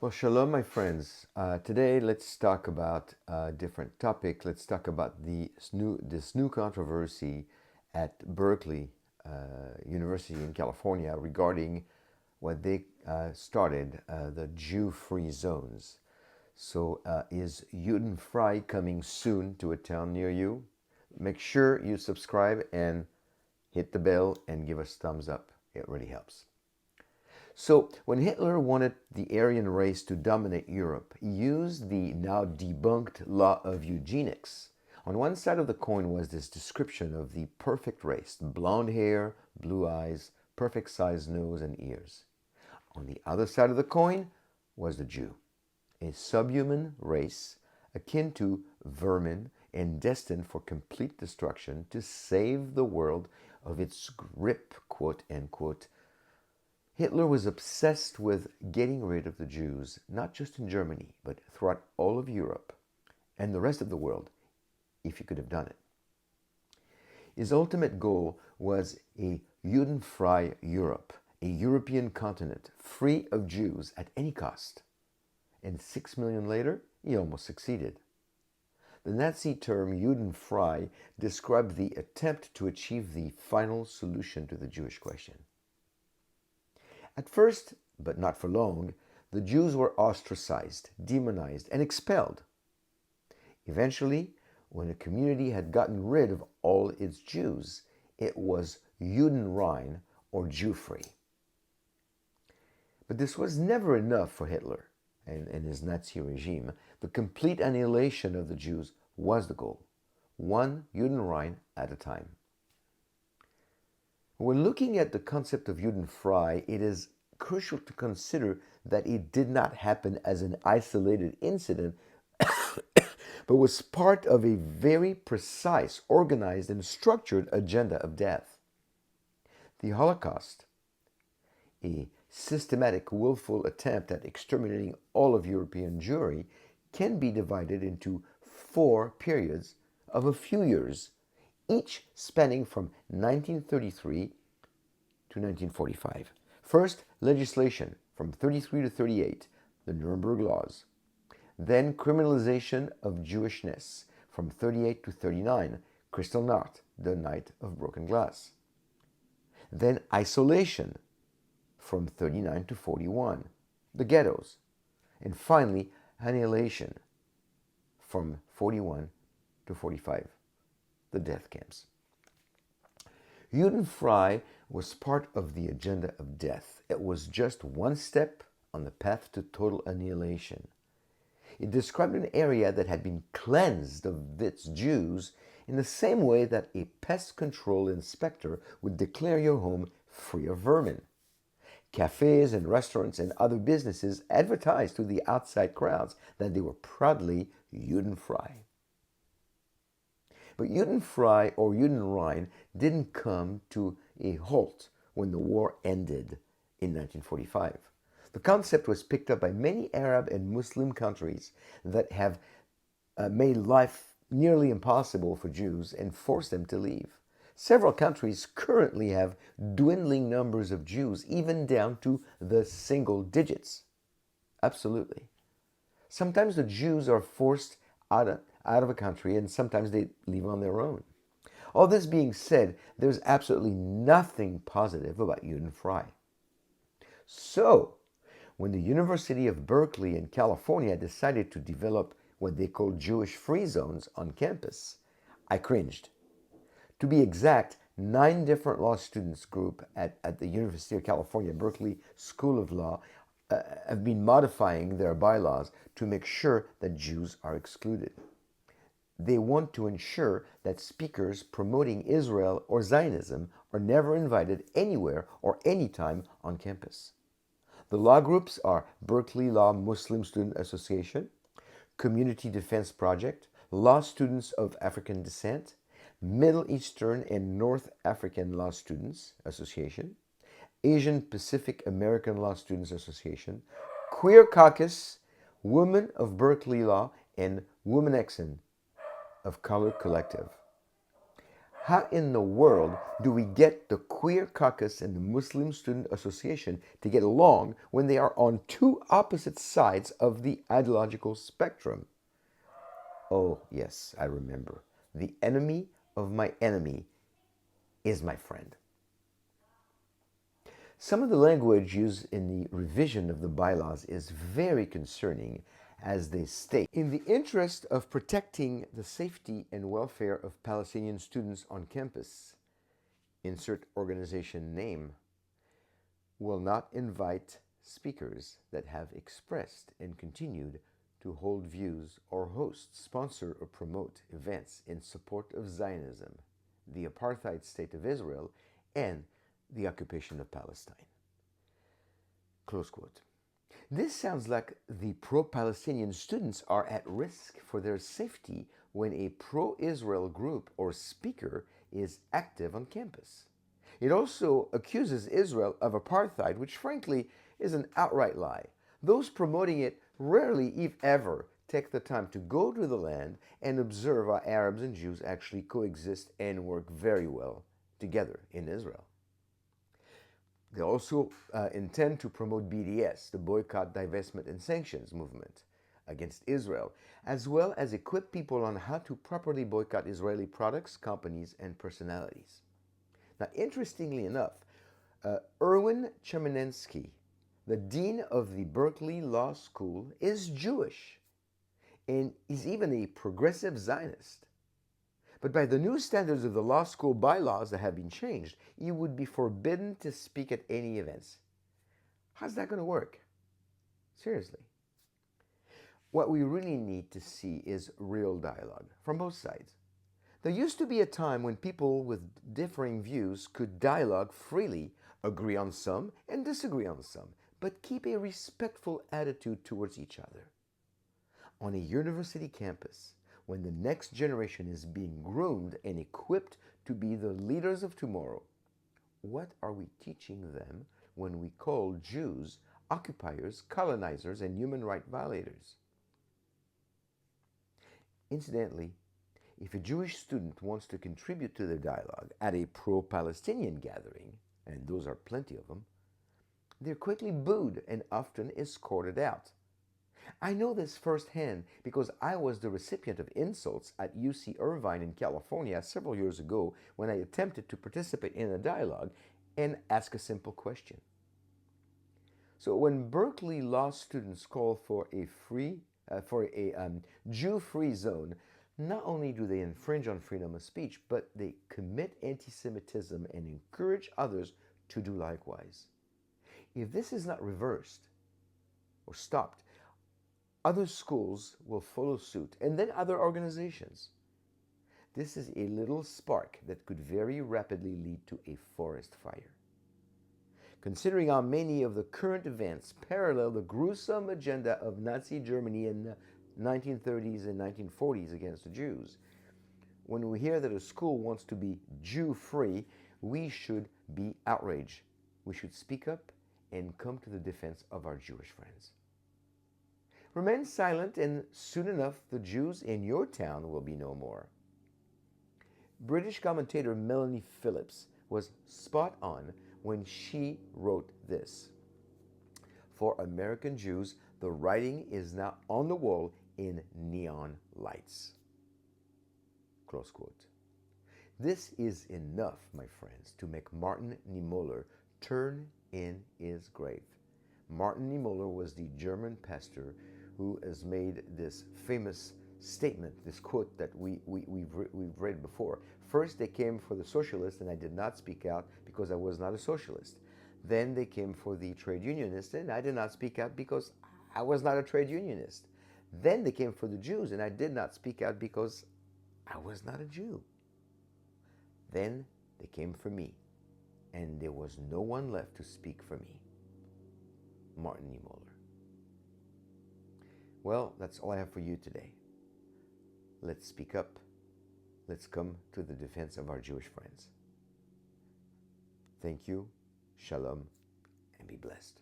Well, shalom, my friends. Today, let's talk about a different topic. Let's talk about this new controversy at Berkeley University in California regarding what they started, the Jew-free zones. So, is Judenfrei coming soon to a town near you? Make sure you subscribe and hit the bell and give us thumbs up. It really helps. So, when Hitler wanted the Aryan race to dominate Europe, he used the now debunked law of eugenics. On one side of the coin was this description of the perfect race: blonde hair, blue eyes, perfect sized nose and ears. On the other side of the coin was the Jew, a subhuman race akin to vermin and destined for complete destruction to save the world of its grip, quote unquote. Hitler was obsessed with getting rid of the Jews, not just in Germany, but throughout all of Europe and the rest of the world, if he could have done it. His ultimate goal was a Judenfrei Europe, a European continent free of Jews at any cost. And 6 million later, he almost succeeded. The Nazi term Judenfrei described the attempt to achieve the final solution to the Jewish question. At first, but not for long, the Jews were ostracized, demonized, and expelled. Eventually, when a community had gotten rid of all its Jews, it was Judenrein, or Jew-free. But this was never enough for Hitler and his Nazi regime. The complete annihilation of the Jews was the goal, one Judenrein at a time. When looking at the concept of Judenfrei, it is crucial to consider that it did not happen as an isolated incident, but was part of a very precise, organized, and structured agenda of death. The Holocaust, a systematic, willful attempt at exterminating all of European Jewry, can be divided into 4 periods of a few years, each spanning from 1933 to 1945. First, legislation from 33 to 38, the Nuremberg Laws. Then criminalization of Jewishness from 38 to 39, Kristallnacht, the Night of Broken Glass. Then isolation from 39 to 41, the ghettos. And finally, annihilation from 41 to 45, the death camps. Judenfrei was part of the agenda of death. It was just one step on the path to total annihilation. It described an area that had been cleansed of its Jews in the same way that a pest control inspector would declare your home free of vermin. Cafes and restaurants and other businesses advertised to the outside crowds that they were proudly Judenfrei. But Judenfrei or Judenrein didn't come to a halt when the war ended in 1945. The concept was picked up by many Arab and Muslim countries that have made life nearly impossible for Jews and forced them to leave. Several countries currently have dwindling numbers of Jews, even down to the single digits. Absolutely. Sometimes the Jews are forced out of a country, and sometimes they leave on their own. All this being said, there's absolutely nothing positive about Judenfrei. So, when the University of Berkeley in California decided to develop what they call Jewish free zones on campus, I cringed. To be exact, 9 different law students group at the University of California, Berkeley School of Law have been modifying their bylaws to make sure that Jews are excluded. They want to ensure that speakers promoting Israel or Zionism are never invited anywhere or anytime on campus. The law groups are Berkeley Law Muslim Student Association, Community Defense Project, Law Students of African Descent, Middle Eastern and North African Law Students Association, Asian Pacific American Law Students Association, Queer Caucus, Women of Berkeley Law, and Women Exon of Color Collective. How in the world do we get the Queer Caucus and the Muslim Student Association to get along when they are on two opposite sides of the ideological spectrum? Oh, yes, I remember. The enemy of my enemy is my friend. Some of the language used in the revision of the bylaws is very concerning, as they state, in the interest of protecting the safety and welfare of Palestinian students on campus, insert organization name, will not invite speakers that have expressed and continued to hold views or host, sponsor, or promote events in support of Zionism, the apartheid state of Israel, and the occupation of Palestine. Close quote. This sounds like the pro-Palestinian students are at risk for their safety when a pro-Israel group or speaker is active on campus. It also accuses Israel of apartheid, which frankly is an outright lie. Those promoting it rarely, if ever, take the time to go to the land and observe how Arabs and Jews actually coexist and work very well together in Israel. They also intend to promote BDS, the Boycott, Divestment, and Sanctions movement against Israel, as well as equip people on how to properly boycott Israeli products, companies, and personalities. Now, interestingly enough, Erwin Chemerinsky, the dean of the Berkeley Law School, is Jewish and is even a progressive Zionist. But by the new standards of the law school bylaws that have been changed, he would be forbidden to speak at any events. How's that going to work? Seriously. What we really need to see is real dialogue from both sides. There used to be a time when people with differing views could dialogue freely, agree on some and disagree on some, but keep a respectful attitude towards each other. On a university campus, when the next generation is being groomed and equipped to be the leaders of tomorrow, what are we teaching them when we call Jews occupiers, colonizers, and human rights violators? Incidentally, if a Jewish student wants to contribute to the dialogue at a pro-Palestinian gathering, and those are plenty of them, they're quickly booed and often escorted out. I know this firsthand because I was the recipient of insults at UC Irvine in California several years ago when I attempted to participate in a dialogue and ask a simple question. So when Berkeley law students call for a Jew-free zone, not only do they infringe on freedom of speech, but they commit antisemitism and encourage others to do likewise. If this is not reversed or stopped, other schools will follow suit, and then other organizations. This is a little spark that could very rapidly lead to a forest fire. Considering how many of the current events parallel the gruesome agenda of Nazi Germany in the 1930s and 1940s against the Jews, when we hear that a school wants to be Jew-free, we should be outraged. We should speak up and come to the defense of our Jewish friends. Remain silent, and soon enough the Jews in your town will be no more. British commentator Melanie Phillips was spot on when she wrote this. For American Jews, the writing is now on the wall in neon lights. Close quote. This is enough, my friends, to make Martin Niemöller turn in his grave. Martin Niemöller was the German pastor who has made this famous statement, this quote that we've read before. First, they came for the socialists, and I did not speak out because I was not a socialist. Then they came for the trade unionists, and I did not speak out because I was not a trade unionist. Then they came for the Jews, and I did not speak out because I was not a Jew. Then they came for me, and there was no one left to speak for me. Martin Niemöller. Well, that's all I have for you today. Let's speak up. Let's come to the defense of our Jewish friends. Thank you, shalom, and be blessed.